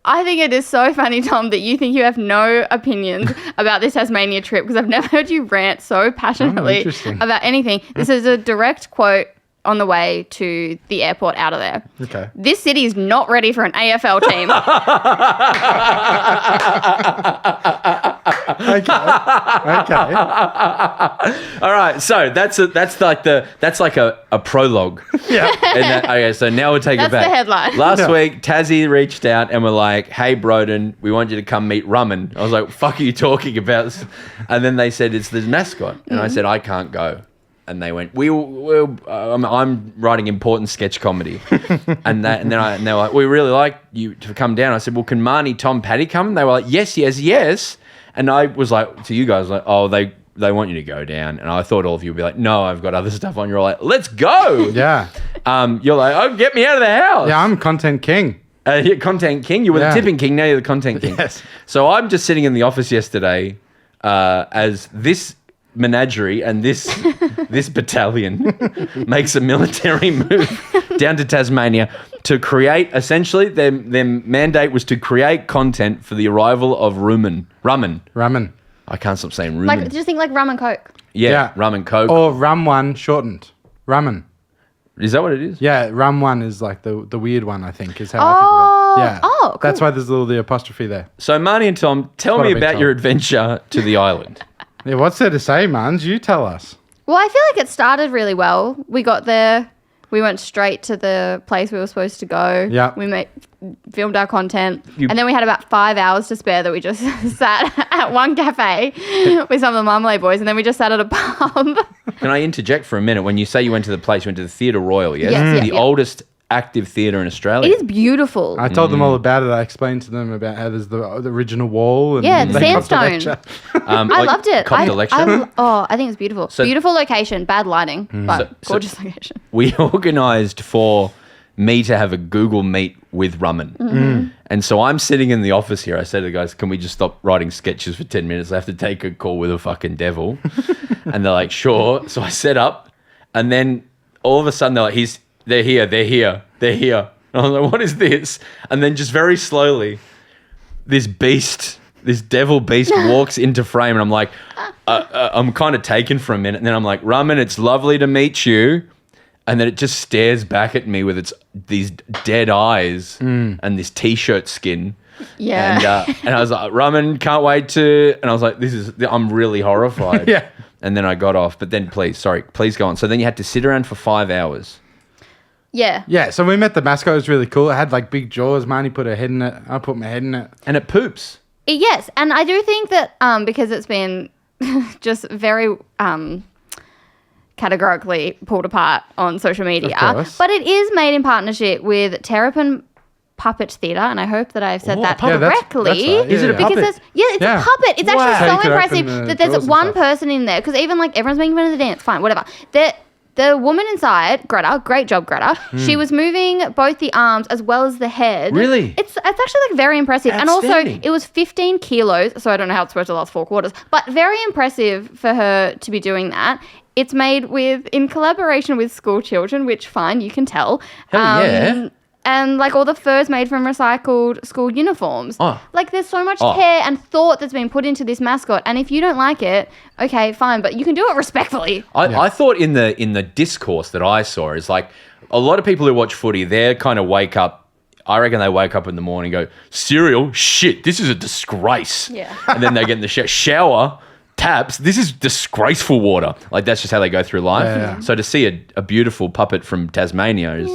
I think it is so funny, Tom, that you think you have no opinions about this Tasmania trip because I've never heard you rant so passionately about anything. This is a direct quote on the way to the airport out of there. Okay. This city is not ready for an AFL team. Okay. All right, so that's like a prologue. Yeah. Okay, so now we'll take it back. That's the headline. Last week, Tassie reached out and were like, "Hey, Broden, we want you to come meet Rum'un." I was like, "Fuck are you talking about?" And then they said it's the mascot, and I said I can't go. And they went, I'm writing important sketch comedy. and they were like, we really like you to come down. I said, well, can Marnie, Tom, Paddy come? And they were like, yes. And I was like, to you guys, like, oh, they want you to go down. And I thought all of you would be like, no, I've got other stuff on. You're like, let's go. Yeah. You're like, oh, get me out of the house. Yeah, I'm content king. You're content king. You were the tipping king. Now you're the content king. Yes. So I'm just sitting in the office yesterday as this menagerie and this battalion makes a military move down to Tasmania to create, essentially their mandate was to create content for the arrival of Rum'un. I can't stop saying Rum'un. Like, just think like rum and coke. Yeah, rum and coke. Or Rum'un shortened. Rum'un. Is that what it is? Yeah, Rum'un is like the weird one, I think, is how I think of it. Yeah. Oh, cool. That's why there's the apostrophe there. So Marnie and Tom, tell me about your adventure to the island. Yeah, what's there to say, Marns? You tell us. Well, I feel like it started really well. We got there. We went straight to the place we were supposed to go. Yeah. We filmed our content. And then we had about 5 hours to spare that we just sat at one cafe with some of the Marmalade boys. And then we just sat at a pub. Can I interject for a minute? When you say you went to the place, you went to the Theatre Royal, yes? Yes, the oldest active theatre in Australia. It is beautiful. I told them all about it. I explained to them about how there's the original wall. And Yeah, they copped a sandstone. lecture. I loved it. Copped a lecture? I think it's beautiful. So- beautiful location, bad lighting, but gorgeous location. We organised for me to have a Google Meet with Rum'un. And so I'm sitting in the office here. I said to the guys, can we just stop writing sketches for 10 minutes? I have to take a call with a fucking devil. And they're like, sure. So I set up. And then all of a sudden they're like, they're here. And I was like, what is this? And then just very slowly, this devil beast walks into frame. And I'm like, I'm kind of taken for a minute. And then I'm like, Rum'un, it's lovely to meet you. And then it just stares back at me with these dead eyes and this T-shirt skin. Yeah. And I was like, Rum'un, can't wait to... And I was like, I'm really horrified. Yeah. And then I got off. But then please go on. So then you had to sit around for 5 hours. Yeah. Yeah, so we met the mascot. It was really cool. It had like big jaws. Marnie put her head in it. I put my head in it. And it poops. Yes, and I do think that because it's been just very categorically pulled apart on social media, Of course. but it is made in partnership with Terrapin Puppet Theatre, and I hope that I've said that Yeah, correctly. that's right. Is it a Because puppet? it's a puppet. It's actually Wow. so You could impressive open the that there's drawers and one stuff. person in there, because even like everyone's making fun of the dance, fine, whatever. The woman inside, Greta, great job, Greta. She was moving both the arms as well as the head. Really? It's actually like very impressive. And also Outstanding. it was 15 kilos, so I don't know how it's supposed to last 4 quarters, but very impressive for her to be doing that. It's made in collaboration with school children, which fine, you can tell. Hell yeah. And like all the furs made from recycled school uniforms. Oh. Like there's so much care and thought that's been put into this mascot. And if you don't like it, okay, fine, but you can do it respectfully. I thought in the discourse that I saw is like a lot of people who watch footy, they kind of wake up. I reckon they wake up in the morning and go, cereal, shit, this is a disgrace. Yeah. And then they get in the shower, taps, this is disgraceful water. Like that's just how they go through life. Yeah. So to see a beautiful puppet from Tasmania is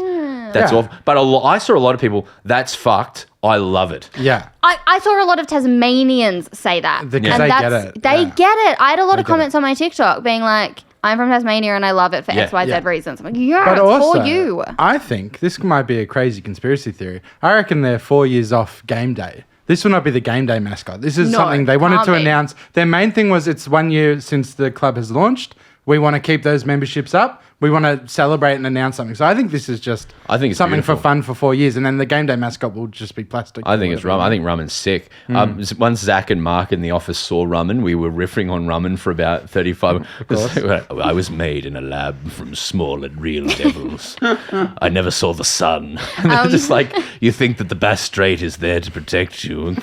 that's Yeah. awful. But I saw a lot of people, that's fucked. I love it. Yeah. I saw a lot of Tasmanians say that. Because And they that's- get it. They Yeah. get it. I had a lot of get comments on my TikTok being like, I'm from Tasmania and I love it for Yeah. X, Y, Z Yeah. reasons. I'm like, yeah, But it's also, for you. I think this might be a crazy conspiracy theory. I reckon they're 4 years off game day. This will not be the game day mascot. This is No, something they wanted can't to be. announce. Their main thing was it's 1 year since the club has launched. We want to keep those memberships up. we want to celebrate and announce something. So I think this is just it's something beautiful. for fun for 4 years. And then the game day mascot will just be plastic. I think it's Rum'un. I think Rum'un's sick. Once Zach and Mark in the office saw Rum'un, we were riffing on Rum'un for about 35 minutes. I was made in a lab from small and real devils. I never saw the sun. And they're just like, you think that the Bass Strait is there to protect you.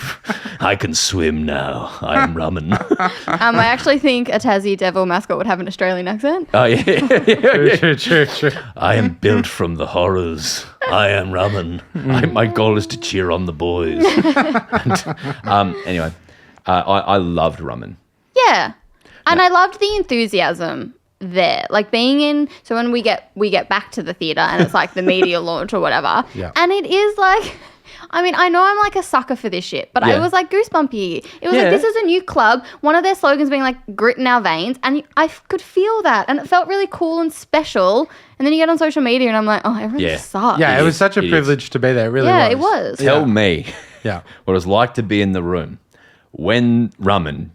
I can swim now. I am Rum'un. I actually think a Tassie devil mascot would have an Australian accent. Oh, yeah. True. I am built from the horrors. I am Rum'un. My goal is to cheer on the boys. Anyway, I loved Rum'un. Yeah. And I loved the enthusiasm there. Like being in, so when we get back to the theatre and it's like the media launch or whatever. Yeah. And it is like, I mean, I know I'm like a sucker for this shit, but I was like goosebumpy. It was like, this is a new club. One of their slogans being like grit in our veins. And I could feel that. And it felt really cool and special. And then you get on social media and I'm like, oh, everyone sucks. Yeah, it was such a privilege to be there. It really was. Yeah, it was. Tell me Yeah. what it was like to be in the room when Rum'un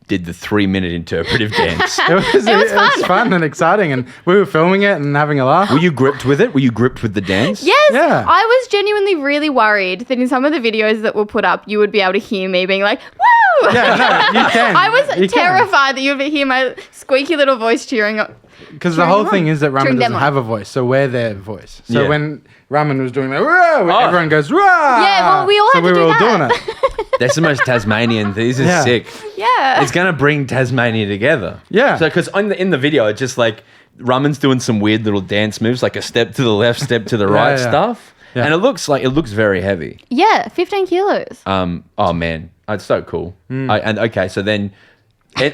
did the 3-minute interpretive dance. It was fun and exciting, and we were filming it and having a laugh. Were you gripped with it? Were you gripped with the dance? Yes. Yeah. I was genuinely really worried that in some of the videos that were put up, you would be able to hear me being like, woo! Yeah, no, you can. I was You can. terrified that you would hear my squeaky little voice cheering. Because the whole thing is that Cheering Rum'un them doesn't on. have a voice, so we're their voice. So Yeah. when Rum'un was doing that, everyone goes, "Rah!" Yeah, well, we all so had we to were do all that. doing it. That's the most Tasmanian thing. This is Yeah. sick. Yeah. It's going to bring Tasmania together. Yeah. So, because in the video, it's just like Rum'un's doing some weird little dance moves, like a step to the left, step to the right yeah. stuff. Yeah. And it looks very heavy. Yeah, 15 kilos. Oh man, it's so cool. So then,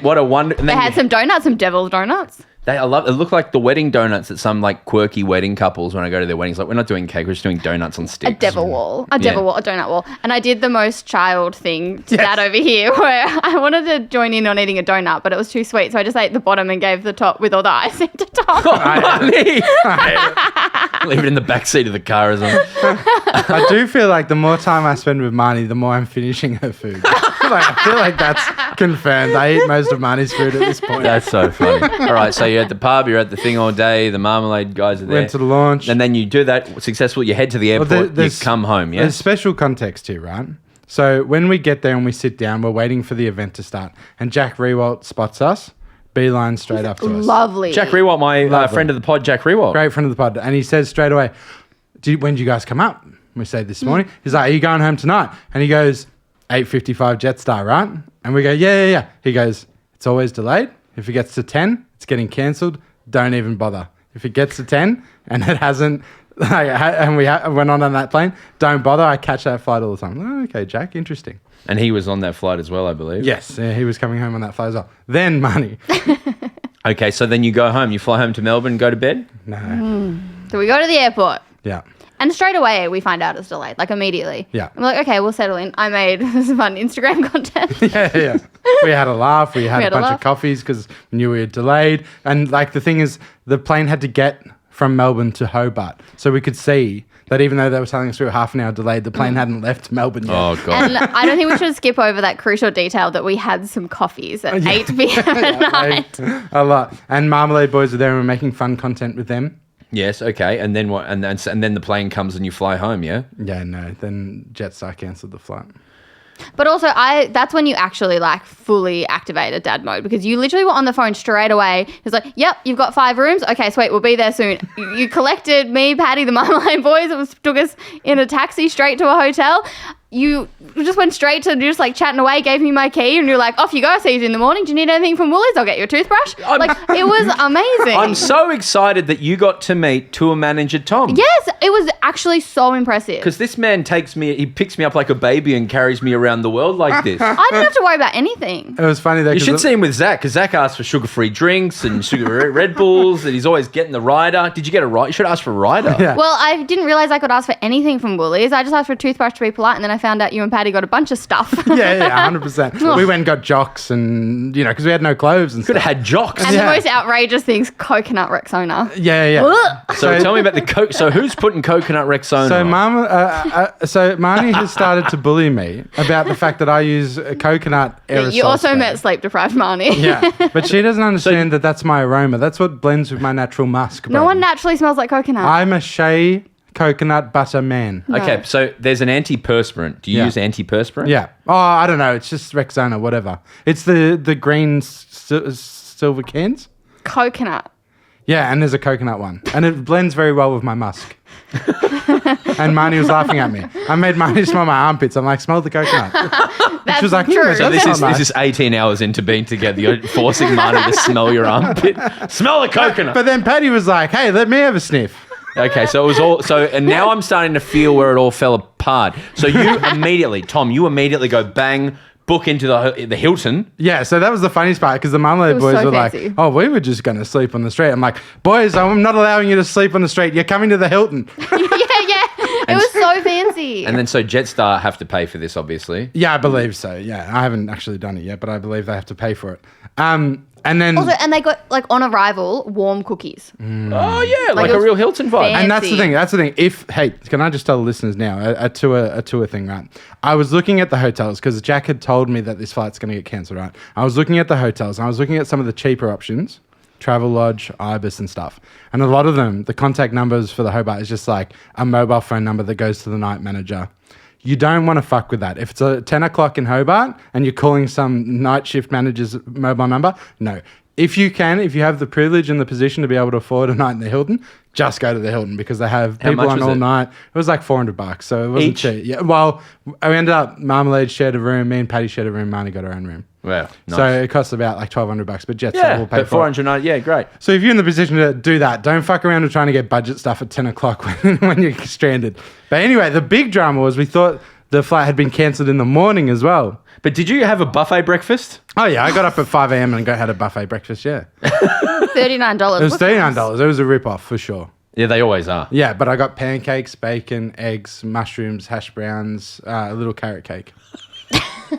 what a wonder. And They then had some donuts, some devil's donuts. I love. It looked like the wedding donuts that some like quirky wedding couples when I go to their weddings. Like we're not doing cake, we're just doing donuts on sticks. A devil wall. A donut wall. And I did the most child thing to Yes. that over here where I wanted to join in on eating a donut, but it was too sweet. So I just ate the bottom and gave the top with all the icing to top. Money. Leave it in the back seat of the car as well. I do feel like the more time I spend with Marnie, the more I'm finishing her food. I feel like that's confirmed. I eat most of Marnie's food at this point. That's so funny. All right, so you're at the pub, you're at the thing all day, the marmalade guys are there. Went to the launch. And then you do that successful, you head to the airport, you come home, yeah? There's special context here, right? So when we get there and we sit down, we're waiting for the event to start. And Jack Rewalt spots us, beeline straight up to us. Lovely. Jack Rewalt, my friend of the pod, Jack Rewalt. Great friend of the pod. And he says straight away, when did you guys come up? We say this morning. He's like, are you going home tonight? And he goes, 8:55 Jetstar, right? And we go, yeah. He goes, it's always delayed. If it gets to 10, it's getting cancelled. Don't even bother. If it gets to 10 and it hasn't, and we went on that plane, don't bother. I catch that flight all the time. Oh, okay, Jack, interesting. And he was on that flight as well, I believe. Yes, he was coming home on that flight as well. Then money. Okay, so then you go home, you fly home to Melbourne, go to bed? No. So we go to the airport. Yeah. And straight away, we find out it's delayed, like immediately. Yeah. I'm like, okay, we'll settle in. I made some fun Instagram content. Yeah. We had a laugh. We had a bunch of laugh. coffees because we knew we were delayed. And like the thing is, the plane had to get from Melbourne to Hobart. So we could see that even though they were telling us we were half an hour delayed, the plane hadn't left Melbourne yet. Oh, God. And I don't think we should skip over that crucial detail that we had some coffees at 8 p.m. at night. A lot. And Marmalade Boys were there and we're making fun content with them. Yes, okay. And then what? And then the plane comes and you fly home, yeah? Yeah, no. Then Jetstar cancelled the flight. But also, that's when you actually like fully activated dad mode because you literally were on the phone straight away. It's like, yep, you've got 5 rooms. Okay, sweet, we'll be there soon. You collected me, Patty, the Marmalade Boys. Took us in a taxi straight to a hotel. You just went straight to just like chatting away, gave me my key, and you're like, off you go. See you in the morning. Do you need anything from Woolies? I'll get you a toothbrush. It was amazing. I'm so excited that you got to meet tour manager Tom. Yes, it was actually so impressive. Because this man he picks me up like a baby and carries me around the world like this. I didn't have to worry about anything. It was funny though. You 'cause should see him with Zach, because Zach asks for sugar-free drinks and sugar Red Bulls, and he's always getting the rider. Did you get a rider? You should ask for a rider. Yeah. Well, I didn't realize I could ask for anything from Woolies. I just asked for a toothbrush to be polite, and then I I found out you and Patty got a bunch of stuff. Yeah, 100%. We went and got jocks and, because we had no clothes and Could stuff. have had jocks. And the most outrageous thing's coconut Rexona. Yeah. Ugh. So tell me about the Coke. So who's putting coconut Rexona So, on? so Marnie has started to bully me about the fact that I use a coconut aerosol You also spray. met sleep-deprived Marnie. Yeah, but she doesn't understand that that's my aroma. That's what blends with my natural musk. No Broden. one naturally smells like coconut. I'm a shea coconut butter man. Okay, so there's an antiperspirant. Do you Yeah. use antiperspirant? Yeah. Oh, I don't know. It's just Rexona, whatever. It's the green silver cans. Coconut. Yeah, and there's a coconut one. And it blends very well with my musk. And Marnie was laughing at me. I made Marnie smell my armpits. I'm like, smell the coconut. That's She was like, true. So this That's not is 18 hours into being together. You're forcing Marnie to smell your armpit. Smell the coconut. But then Patty was like, hey, let me have a sniff. Okay, so it was all and now I'm starting to feel where it all fell apart. So you immediately go bang, book into the Hilton. Yeah, so that was the funniest part because the Marmalade was boys so were fancy. like, oh, we were just going to sleep on the street. I'm like, boys, I'm not allowing you to sleep on the street. You're coming to the Hilton. yeah. It was so fancy. And then so Jetstar have to pay for this, obviously. Yeah, I believe so. Yeah, I haven't actually done it yet, but I believe they have to pay for it. And then... Also, and they got, like, on arrival, warm cookies. Oh yeah, like it a was real Hilton vibe. fancy. And that's the thing. Hey, can I just tell the listeners now, a tour thing, right? I was looking at the hotels because Jack had told me that this flight's going to get cancelled, right? I was looking at the hotels and I was looking at some of the cheaper options, Travelodge, Ibis and stuff. And a lot of them, the contact numbers for the Hobart is just like a mobile phone number that goes to the night manager. You don't want to fuck with that. If it's a 10 o'clock in Hobart and you're calling some night shift manager's mobile number, no. If you have the privilege and the position to be able to afford a night in the Hilton, just go to the Hilton because they have How people much on was all it? night. It was like $400, so it wasn't Each? cheap. Yeah, well, I ended up Marmalade shared a room, me and Patty shared a room, Marnie got her own room. Wow, nice. So it costs about like $1,200, but Jetstar yeah, will pay but for it. $490. Yeah, great. So if you're in the position to do that, don't fuck around with trying to get budget stuff at 10 o'clock when you're stranded. But anyway, the big drama was we thought the flight had been cancelled in the morning as well. But did you have a buffet breakfast? Oh yeah, I got up at 5 a.m. and had a buffet breakfast, yeah. $39. It was $39. It was a rip-off for sure. Yeah, they always are. Yeah, but I got pancakes, bacon, eggs, mushrooms, hash browns, a little carrot cake,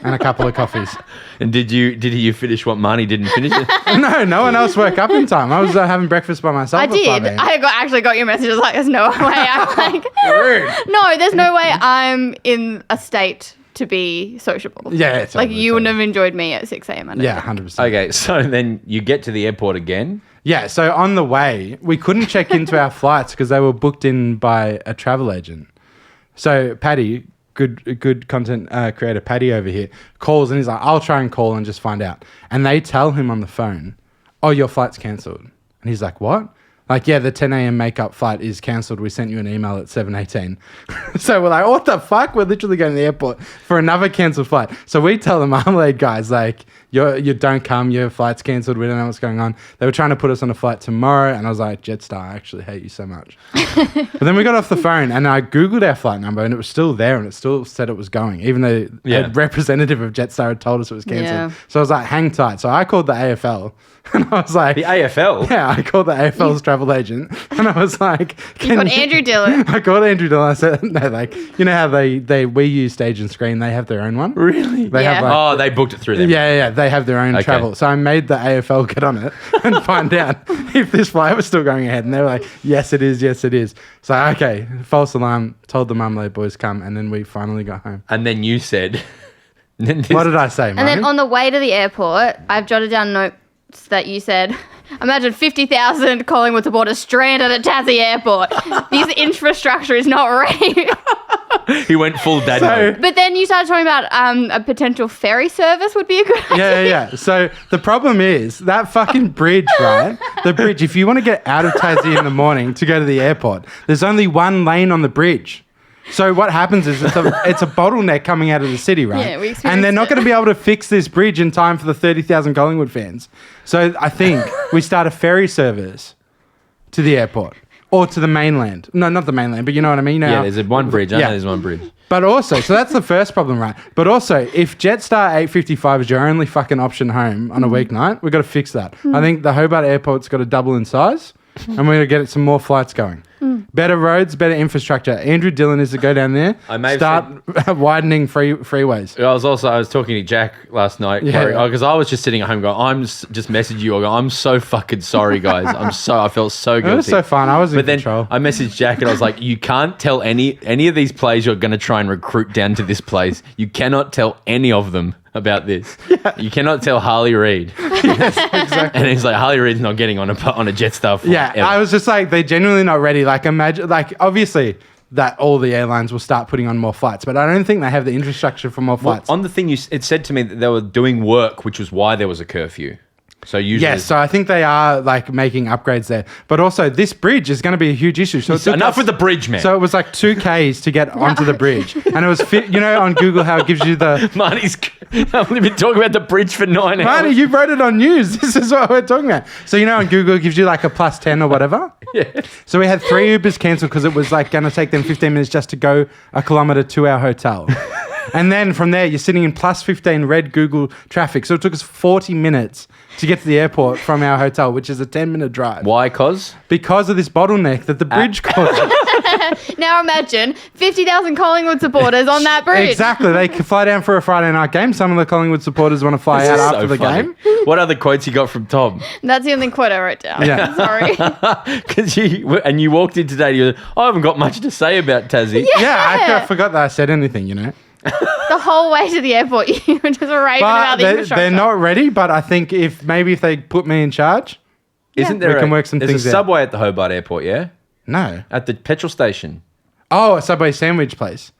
and a couple of coffees. And did you finish what Marnie didn't finish? No one else woke up in time. I was having breakfast by myself. I at did. 5 a.m. I actually got your message. I was like, there's no way. I'm like, Rude. no, there's no way I'm in a state to be sociable. Yeah, totally, like you wouldn't have enjoyed me at 6 a.m. I don't Yeah, think. 100%. Okay, so then you get to the airport again. Yeah, so on the way, we couldn't check into our flights because they were booked in by a travel agent. So Paddy, good content creator Paddy over here, calls and he's like, I'll try and call and just find out. And they tell him on the phone, oh, your flight's cancelled. And he's like, what? Like, yeah, the 10 a.m. makeup flight is cancelled. We sent you an email at 7:18. So we're like, what the fuck? We're literally going to the airport for another cancelled flight. So we tell the Marmalade guys, like, you don't come, your flight's cancelled. We don't know what's going on. They were trying to put us on a flight tomorrow. And I was like, Jetstar, I actually hate you so much. But then we got off the phone and I Googled our flight number and it was still there and it still said it was going, even though a representative of Jetstar had told us it was cancelled. Yeah. So I was like, hang tight. So I called the AFL and I was like, The AFL? yeah, I called the AFL's travel agent and I was like, You got Andrew Dillon. I called Andrew Dillon. I said, no, like, you know how we use Stage and Screen, they have their own one. Really? They Yeah. have like, Oh, they booked it through them. yeah, they have their own Okay. travel. So I made the AFL get on it and find out if this flight was still going ahead. And they were like, yes, it is. Yes, it is. So, okay, false alarm, told the Marmalade boys come, and then we finally got home. And then you said... What did I say, And then on the way to the airport, I've jotted down notes that you said, imagine 50,000 Collingwood supporters stranded at Tassie Airport. This infrastructure is not ready. He went full dad So- mode. But then you started talking about a potential ferry service would be a good idea. Yeah. So the problem is that fucking bridge, right? The bridge, if you want to get out of Tassie in the morning to go to the airport, there's only one lane on the bridge. So what happens is it's a bottleneck coming out of the city, right? Yeah, we experienced and they're not it. going to be able to fix this bridge in time for the 30,000 Collingwood fans. So I think we start a ferry service to the airport or to the mainland. No, not the mainland, but you know what I mean? Yeah, there's one bridge. I know there's one bridge. But also, so that's the first problem, right? But also, if Jetstar 855 is your only fucking option home on a weeknight, we've got to fix that. I think the Hobart Airport's got to double in size and we're going to get some more flights going. Better roads, better infrastructure. Andrew Dillon is to go down there, I may have start widening freeways. I was talking to Jack last night because I was just sitting at home going, just messaged you. I go, I'm so fucking sorry, guys. I felt so guilty. It was so fun. I was in control. I messaged Jack and I was like, you can't tell any of these players you're going to try and recruit down to this place. You cannot tell any of them about this. Yeah. You cannot tell Harley Reid. Yes, exactly. And he's like, Harley Reid's not getting on a Jetstar flight. Yeah, ever. I was just like, they're genuinely not ready. Like, imagine, like, obviously that all the airlines will start putting on more flights, but I don't think they have the infrastructure for more flights. On the thing, it said to me that they were doing work, which was why there was a curfew. So usually, yes, so I think they are like making upgrades there, but also this bridge is going to be a huge issue. So enough with the bridge, man. So it was like 2 Ks to get onto the bridge, and it was on Google how it gives you the. Marnie's only been talking about the bridge for 9 hours. Marnie, you wrote it on news. This is what we're talking about. So on Google it gives you like a +10 or whatever. Yeah. So we had 3 Ubers cancelled because it was like going to take them 15 minutes just to go a kilometre to our hotel. And then from there, you're sitting in +15 red Google traffic. So it took us 40 minutes to get to the airport from our hotel, which is a 10-minute drive. Why? Because of this bottleneck that the bridge caused. Now imagine 50,000 Collingwood supporters on that bridge. Exactly. They can fly down for a Friday night game. Some of the Collingwood supporters want to fly out after the game. What other quotes you got from Tom? That's the only quote I wrote down. Yeah. Sorry. Because you walked in today and you were, I haven't got much to say about Tassie. Yeah, I forgot that I said anything, The whole way to the airport, you were just raving about the infrastructure. They're not ready, but I think if they put me in charge, isn't there we can work some there's things a out. Subway at the Hobart Airport, yeah? No. At the petrol station. Oh, a Subway sandwich place.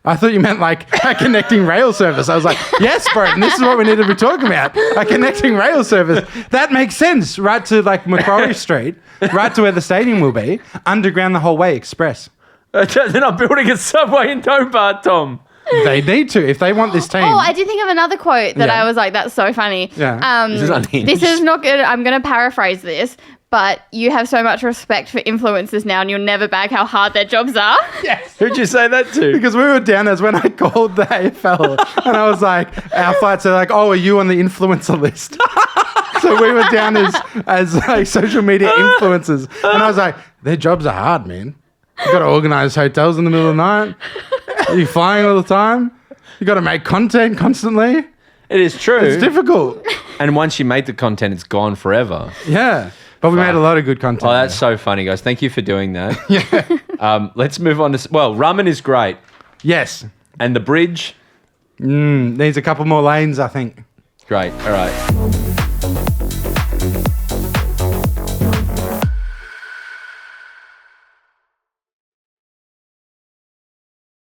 I thought you meant like a connecting rail service. I was like, yes, Broden, this is what we need to be talking about. A connecting rail service. That makes sense. Right to like Macquarie Street, right to where the stadium will be, underground the whole way, express. They're not building a Subway in Hobart, Tom. They need to if they want this team. Oh, I did think of another quote that I was like, that's so funny. Yeah. This is not good. I'm going to paraphrase this, but you have so much respect for influencers now and you'll never bag how hard their jobs are. Yes. Who'd you say that to? Because we were down as when I called the AFL and I was like, our flights are like, oh, are you on the influencer list? So we were down as like social media influencers. And I was like, their jobs are hard, man. You got to organize hotels in the middle of the night. You're flying all the time. You got to make content constantly. It is true. It's difficult. And once you make the content, it's gone forever. Yeah. But we made a lot of good content. Oh, that's so funny, guys. Thank you for doing that. Yeah. Let's move on to... Rum'un is great. Yes. And the bridge? Needs a couple more lanes, I think. Great. All right.